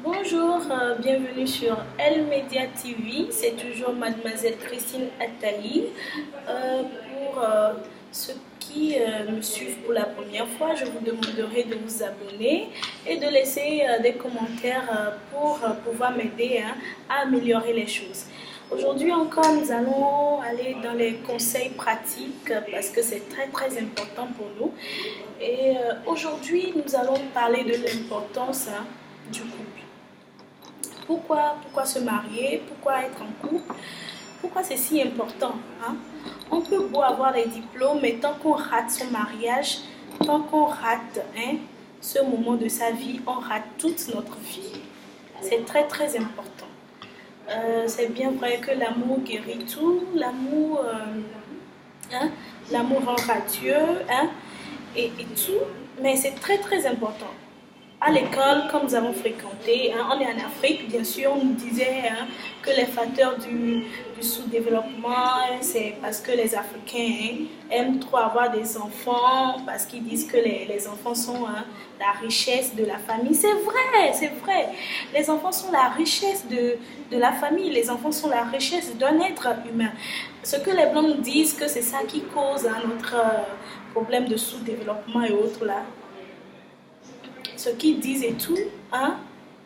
Bonjour, bienvenue sur Elle Media TV. C'est toujours Mademoiselle Christine Attali. Pour ceux qui me suivent pour la première fois, je vous demanderai de vous abonner et de laisser des commentaires pour pouvoir m'aider à améliorer les choses. Aujourd'hui encore, nous allons aller dans les conseils pratiques parce que c'est très important pour nous. Et aujourd'hui, nous allons parler de l'importance du couple. Pourquoi se marier? Pourquoi être en couple? Pourquoi c'est si important? On peut beau avoir des diplômes, mais tant qu'on rate son mariage, tant qu'on rate ce moment de sa vie, on rate toute notre vie. C'est très important. C'est bien vrai que l'amour guérit tout, l'amour rend radieux et tout, mais c'est très important. À l'école, comme nous avons fréquenté, on est en Afrique, bien sûr, on nous disait que les facteurs du sous-développement, c'est parce que les Africains aiment trop avoir des enfants, parce qu'ils disent que les enfants sont la richesse de la famille. C'est vrai. Les enfants sont la richesse de la famille, les enfants sont la richesse d'un être humain. Ce que les Blancs nous disent, que c'est ça qui cause notre problème de sous-développement et autres là. Ce qu'ils disent et tout,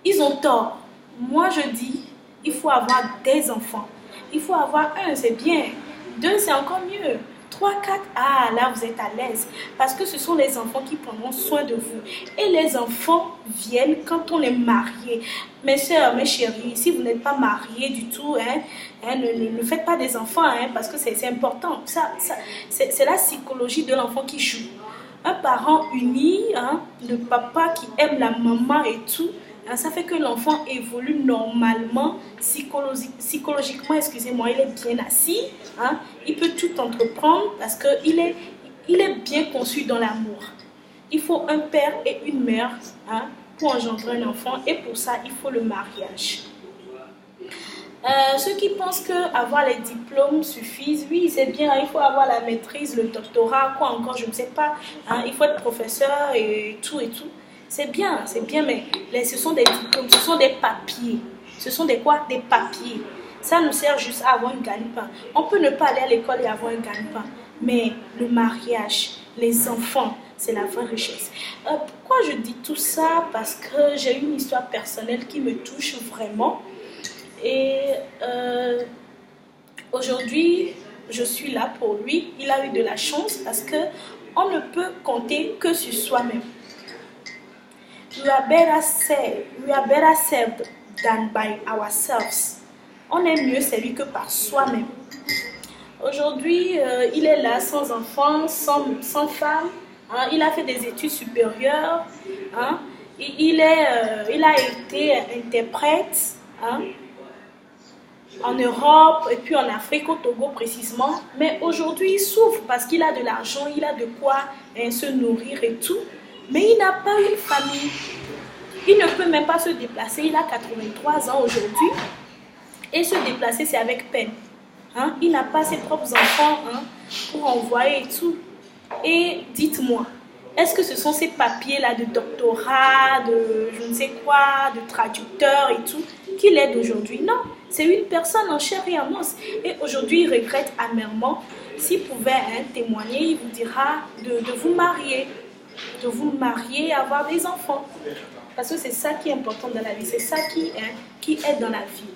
ils ont tort. Moi je dis, il faut avoir des enfants. Il faut avoir un, c'est bien. Deux, c'est encore mieux. 3, 4, là vous êtes à l'aise. Parce que ce sont les enfants qui prendront soin de vous. Et les enfants viennent quand on est marié. Mes soeurs, mes chéris, si vous n'êtes pas mariés du tout, ne faites pas des enfants, parce que c'est important. C'est la psychologie de l'enfant qui joue. Un parent uni, le papa qui aime la maman et tout, ça fait que l'enfant évolue normalement, psychologiquement, excusez-moi, il est bien assis, il peut tout entreprendre parce qu'il est bien conçu dans l'amour. Il faut un père et une mère pour engendrer un enfant et pour ça, il faut le mariage. Ceux qui pensent qu'avoir les diplômes suffisent, oui, c'est bien, il faut avoir la maîtrise, le doctorat, quoi encore, je ne sais pas. Il faut être professeur et tout. C'est bien, mais ce sont des diplômes, ce sont des papiers. Ce sont des quoi? Des papiers. Ça nous sert juste à avoir un gagne-pain. On peut ne pas aller à l'école et avoir un gagne-pain. Mais le mariage, les enfants, c'est la vraie richesse. Pourquoi je dis tout ça? Parce que j'ai une histoire personnelle qui me touche vraiment. Et aujourd'hui, je suis là pour lui. Il a eu de la chance parce qu'on ne peut compter que sur soi-même. We are better served than by ourselves. On est mieux servi que par soi-même. Aujourd'hui, il est là sans enfant, sans femme. Il a fait des études supérieures. Il a été interprète. En Europe et puis en Afrique, au Togo précisément. Mais aujourd'hui, il souffre parce qu'il a de l'argent, il a de quoi se nourrir et tout. Mais il n'a pas une famille. Il ne peut même pas se déplacer. Il a 83 ans aujourd'hui. Et se déplacer, c'est avec peine. Il n'a pas ses propres enfants pour envoyer et tout. Et dites-moi, est-ce que ce sont ces papiers-là de doctorat, de je ne sais quoi, de traducteur et tout, qui l'aident aujourd'hui? Non, c'est une personne en chair et en os. Et aujourd'hui, il regrette amèrement. S'il pouvait témoigner, il vous dira de vous marier. De vous marier et avoir des enfants. Parce que c'est ça qui est important dans la vie. C'est ça qui aide dans la vie.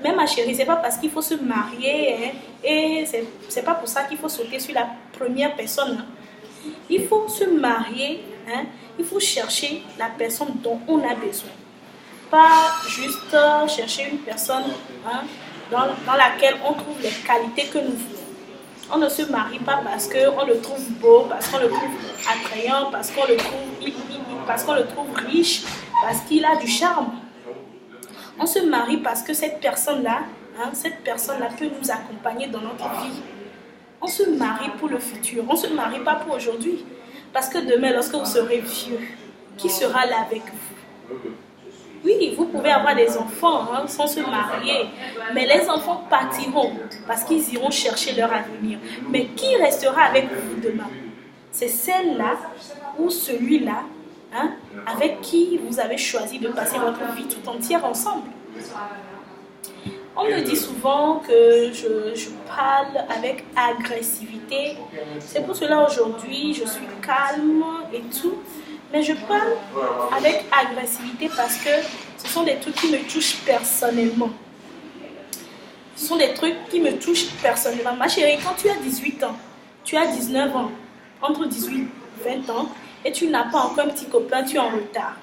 Mais ma chérie, c'est pas parce qu'il faut se marier et c'est pas pour ça qu'il faut sauter sur la première personne. Il faut se marier, il faut chercher la personne dont on a besoin. Pas juste chercher une personne dans laquelle on trouve les qualités que nous voulons. On ne se marie pas parce qu'on le trouve beau, parce qu'on le trouve attrayant, parce qu'on le trouve riche, parce qu'il a du charme. On se marie parce que cette personne-là peut nous accompagner dans notre vie. On se marie pour le futur, on ne se marie pas pour aujourd'hui. Parce que demain, lorsque vous serez vieux, qui sera là avec vous? Oui, vous pouvez avoir des enfants sans se marier, mais les enfants partiront parce qu'ils iront chercher leur avenir. Mais qui restera avec vous demain? C'est celle-là ou celui-là hein, avec qui vous avez choisi de passer votre vie tout entière ensemble. On me dit souvent que je parle avec agressivité. C'est pour cela aujourd'hui, je suis calme et tout. Mais je parle avec agressivité parce que ce sont des trucs qui me touchent personnellement. Ce sont des trucs qui me touchent personnellement. Ma chérie, quand tu as 18 ans, tu as 19 ans, entre 18 et 20 ans, et tu n'as pas encore un petit copain, tu es en retard.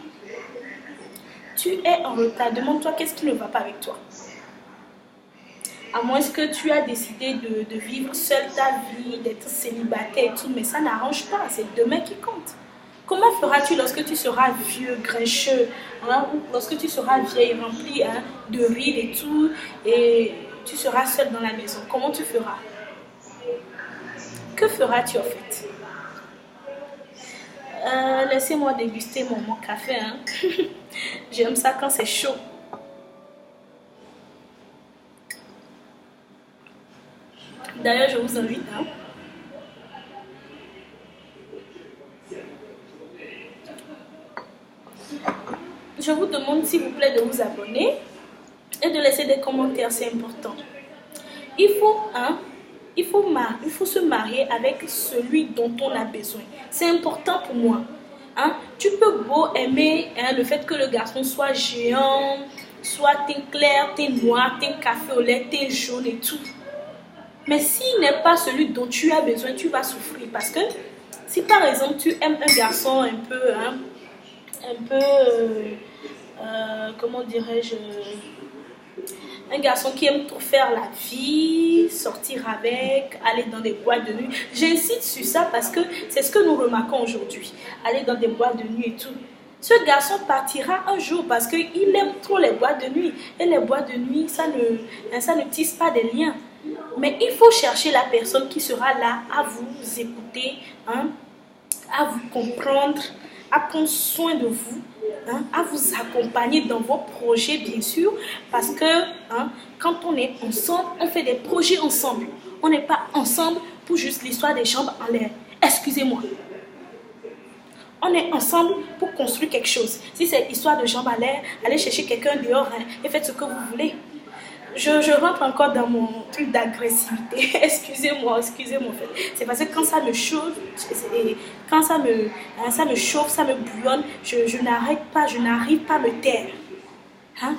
Tu es en retard. Demande-toi qu'est-ce qui ne va pas avec toi. À moins que tu as décidé de vivre seule ta vie, d'être célibataire et tout, mais ça n'arrange pas, c'est demain qui compte. Comment feras-tu lorsque tu seras vieux, grincheux, hein, ou lorsque tu seras vieille, remplie de rides et tout, et tu seras seule dans la maison? Comment tu feras? Que feras-tu en fait? Laissez-moi déguster mon café. Hein. J'aime ça quand c'est chaud. D'ailleurs, je vous invite. Hein. Je vous demande s'il vous plaît de vous abonner et de laisser des commentaires, c'est important. Il faut se marier avec celui dont on a besoin. C'est important pour moi. Hein? Tu peux beau aimer le fait que le garçon soit géant, soit teint clair, teint noir, teint café au lait, teint jaune et tout. Mais s'il n'est pas celui dont tu as besoin, tu vas souffrir. Parce que si par exemple tu aimes un garçon comment dirais-je, un garçon qui aime trop faire la vie, sortir avec, aller dans des boîtes de nuit. J'insiste sur ça parce que c'est ce que nous remarquons aujourd'hui. Aller dans des boîtes de nuit et tout. Ce garçon partira un jour parce qu'il aime trop les boîtes de nuit. Et les boîtes de nuit, ça ne tisse pas des liens. Mais il faut chercher la personne qui sera là à vous écouter, hein, à vous comprendre, à prendre soin de vous, hein, à vous accompagner dans vos projets, bien sûr, parce que quand on est ensemble, on fait des projets ensemble. On n'est pas ensemble pour juste l'histoire des jambes en l'air. Excusez-moi. On est ensemble pour construire quelque chose. Si c'est l'histoire de jambes en l'air, allez chercher quelqu'un dehors et faites ce que vous voulez. Je rentre encore dans mon truc d'agressivité. Excusez-moi en fait. C'est parce que quand ça me chauffe, quand ça me chauffe, ça me bouillonne, je n'arrive pas à me taire. Hein?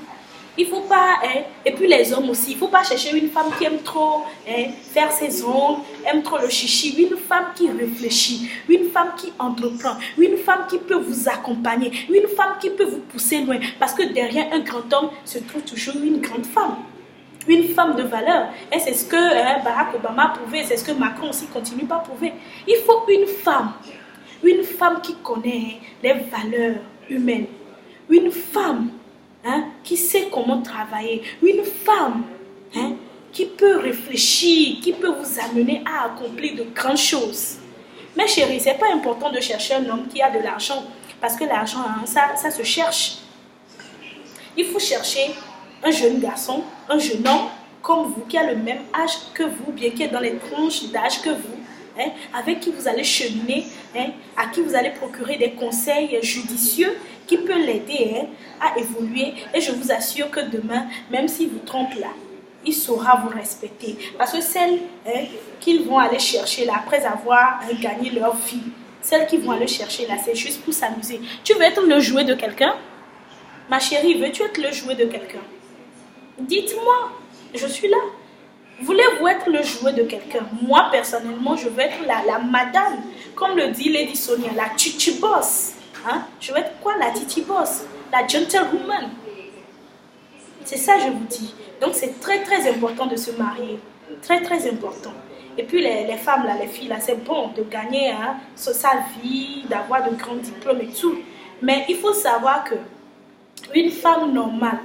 Il faut pas, et puis les hommes aussi, il faut pas chercher une femme qui aime trop faire ses ongles, aime trop le chichi, une femme qui réfléchit, une femme qui entreprend, une femme qui peut vous accompagner, une femme qui peut vous pousser loin. Parce que derrière un grand homme se trouve toujours une grande femme. Une femme de valeur. Et c'est ce que Barack Obama a prouvé, c'est ce que Macron aussi continue à prouver. Il faut une femme qui connaît les valeurs humaines. Une femme qui sait comment travailler. Une femme qui peut réfléchir, qui peut vous amener à accomplir de grandes choses. Mais chérie, c'est pas important de chercher un homme qui a de l'argent. Parce que l'argent, ça se cherche. Il faut chercher un jeune garçon, un jeune homme comme vous, qui a le même âge que vous, bien qui est dans les tranches d'âge que vous, avec qui vous allez cheminer, à qui vous allez procurer des conseils judicieux qui peut l'aider à évoluer. Et je vous assure que demain, même s'il vous trompe là, il saura vous respecter. Parce que celles qu'ils vont aller chercher là, après avoir gagné leur vie, celles qui vont aller chercher là, c'est juste pour s'amuser. Tu veux être le jouet de quelqu'un? Ma chérie, veux-tu être le jouet de quelqu'un? Dites-moi, je suis là. Voulez-vous être le jouet de quelqu'un? Moi, personnellement, je veux être la madame. Comme le dit Lady Sonia, la titi boss. Je veux être quoi? La titi boss. La gentlewoman. C'est ça, je vous dis. Donc, c'est très, très important de se marier. Très, très important. Et puis, les femmes, là, les filles, là, c'est bon de gagner sa vie, d'avoir de grands diplômes et tout. Mais il faut savoir que une femme normale,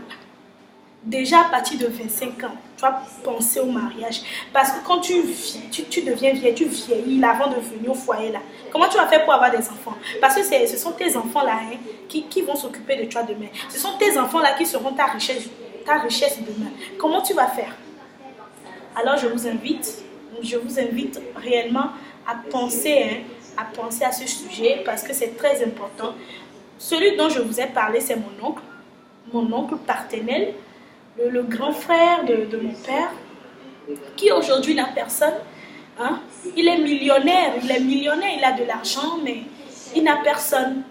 déjà à partir de 25 ans, tu vas penser au mariage. Parce que quand tu deviens vieille, tu vieillis avant de venir au foyer là. Comment tu vas faire pour avoir des enfants? Parce que ce sont tes enfants là qui vont s'occuper de toi demain. Ce sont tes enfants là qui seront ta richesse demain. Comment tu vas faire? Alors je vous invite réellement à penser à ce sujet parce que c'est très important. Celui dont je vous ai parlé, c'est mon oncle paternel, le grand frère de mon père, qui aujourd'hui n'a personne. Hein? Il est millionnaire, il a de l'argent, mais il n'a personne.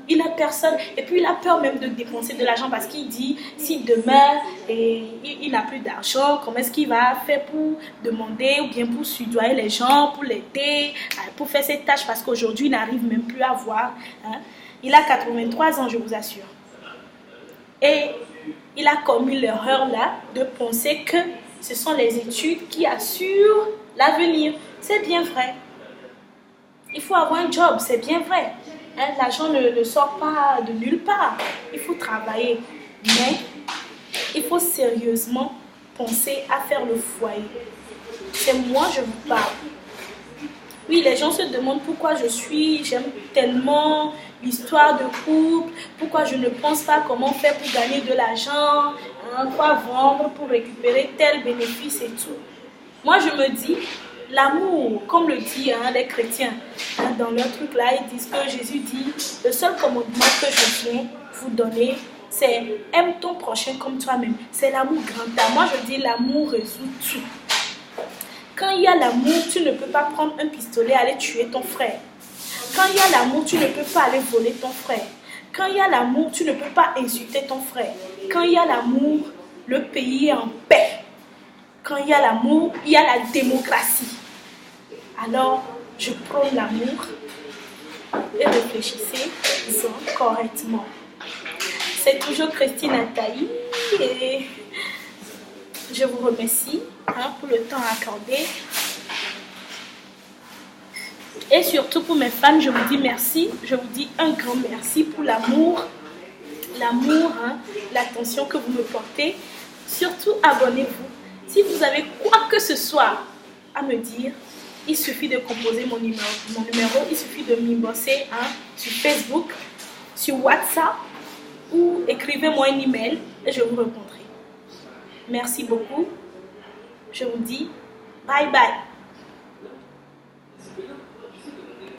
Et puis il a peur même de dépenser de l'argent parce qu'il dit, si demain il n'a plus d'argent, comment est-ce qu'il va faire pour demander ou bien pour soudoyer les gens, pour l'aider, pour faire ses tâches, parce qu'aujourd'hui il n'arrive même plus à voir. Hein? Il a 83 ans, je vous assure. Et il a commis l'erreur là de penser que ce sont les études qui assurent l'avenir. C'est bien vrai. Il faut avoir un job, c'est bien vrai. Hein, l'argent ne sort pas de nulle part. Il faut travailler. Mais il faut sérieusement penser à faire le foyer. C'est moi, je vous parle. Oui, les gens se demandent pourquoi j'aime tellement l'histoire de couple, pourquoi je ne pense pas comment faire pour gagner de l'argent, hein, quoi vendre pour récupérer tel bénéfice et tout. Moi, je me dis, l'amour, comme le disent les chrétiens, hein, dans leur truc là, ils disent que Jésus dit, le seul commandement que je viens vous donner, c'est aime ton prochain comme toi-même. C'est l'amour grand A. Moi, je dis, l'amour résout tout. Quand il y a l'amour, tu ne peux pas prendre un pistolet et aller tuer ton frère. Quand il y a l'amour, tu ne peux pas aller voler ton frère. Quand il y a l'amour, tu ne peux pas insulter ton frère. Quand il y a l'amour, le pays est en paix. Quand il y a l'amour, il y a la démocratie. Alors, je prône l'amour et réfléchissez-en correctement. C'est toujours Christine Ataï et je vous remercie pour le temps accordé. Et surtout pour mes fans, je vous dis merci. Je vous dis un grand merci pour l'amour, l'attention que vous me portez. Surtout, abonnez-vous. Si vous avez quoi que ce soit à me dire, il suffit de composer mon numéro. Il suffit de m'inboxer sur Facebook, sur WhatsApp ou écrivez-moi un email et je vous répondrai. Merci beaucoup. Je vous dis bye bye.